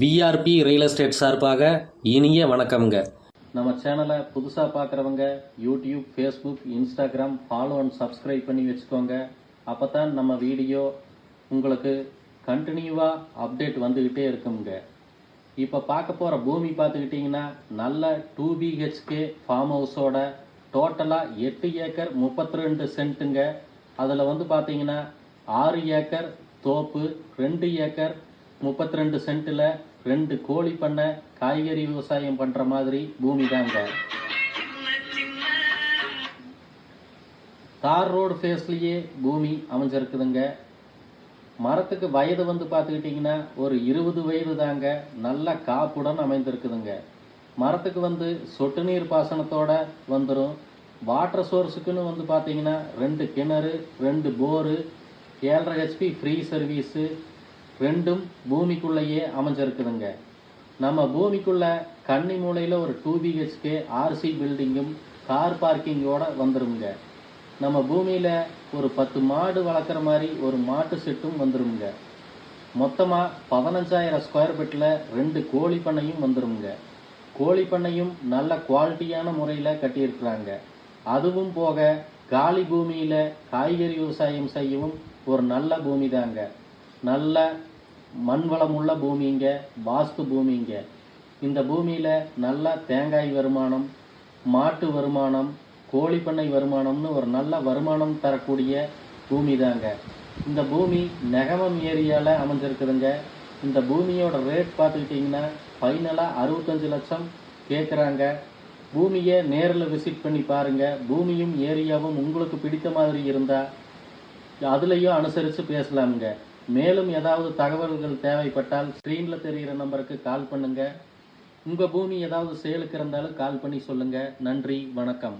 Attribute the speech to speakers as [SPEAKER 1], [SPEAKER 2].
[SPEAKER 1] VRB real estate சார்பாக இனிய வணக்கம்ங்க.
[SPEAKER 2] நம்ம சேனலை புதுசாக பார்க்குறவங்க YouTube, Facebook, Instagram follow and subscribe பண்ணி வச்சுக்கோங்க. அப்போ தான் நம்ம வீடியோ உங்களுக்கு கண்டினியூவாக அப்டேட் வந்துக்கிட்டே இருக்குங்க. இப்போ பார்க்க போகிற பூமி பார்த்துக்கிட்டிங்கன்னா நல்ல 2 BHK ஃபார்ம் ஹவுஸோட டோட்டலாக 8 ஏக்கர் 32 சென்ட்டுங்க. அதில் பார்த்தீங்கன்னா 6 ஏக்கர் தோப்பு, 2 ஏக்கர் 32 சென்ட்டில் 2 கோழி பண்ணை, காய்கறி விவசாயம் பண்ணுற மாதிரி பூமி தாங்க. தார் ரோடு ஃபேஸ்லேயே பூமி அமைஞ்சிருக்குதுங்க. மரத்துக்கு வயது பார்த்துக்கிட்டிங்கன்னா ஒரு 20 வயது தாங்க. நல்ல காப்புடன் அமைந்திருக்குதுங்க. மரத்துக்கு சொட்டு நீர் பாசனத்தோட வந்துடும். வாட்டர் சோர்ஸுக்குன்னு பார்த்தீங்கன்னா 2 கிணறு, 2 போரு, 7.5 HP ஃப்ரீ சர்வீஸு ரெண்டும் பூமிக்குள்ளேயே அமைஞ்சிருக்குதுங்க. நம்ம பூமிக்குள்ள கன்னி மூலையில் ஒரு 2 BHK RC பில்டிங்கும் கார் பார்க்கிங்கோட வந்துருங்க. நம்ம பூமியில் ஒரு 10 மாடு வளர்க்குற மாதிரி ஒரு மாட்டு செட்டும் வந்துருங்க. மொத்தமாக 15,000 ஸ்கொயர் ஃபீட்டில் 2 கோழி பண்ணையும் வந்துருங்க. கோழி பண்ணையும் நல்ல குவாலிட்டியான முறையில் கட்டியிருக்கிறாங்க. அதுவும் போக காலி பூமியில் காய்கறி விவசாயம் செய்யவும் ஒரு நல்ல பூமி தாங்க. நல்ல மண்வளமுள்ள பூமிங்க, வாஸ்து பூமிங்க. இந்த பூமியில் நல்ல தேங்காய் வருமானம், மாட்டு வருமானம், கோழி பண்ணை வருமானம்னு ஒரு நல்ல வருமானம் தரக்கூடிய பூமி தாங்க. இந்த பூமி நெகமம் ஏரியாவில் அமைஞ்சிருக்குதுங்க. இந்த பூமியோட ரேட் பார்த்துக்கிட்டிங்கன்னா ஃபைனலாக 65 லட்சம் கேட்குறாங்க. பூமியை நேரில் விசிட் பண்ணி பாருங்கள். பூமியும் ஏரியாவும் உங்களுக்கு பிடித்த மாதிரி இருந்தால் அதுலேயும் அனுசரித்து பேசலாமுங்க. மேலும் ஏதாவது தகவல்கள் தேவைப்பட்டால் ஸ்க்ரீனில் தெரிகிற நம்பருக்கு கால் பண்ணுங்கள். உங்கள் பூமி ஏதாவது சேலுக்கு இருந்தாலும் கால் பண்ணி சொல்லுங்கள். நன்றி, வணக்கம்.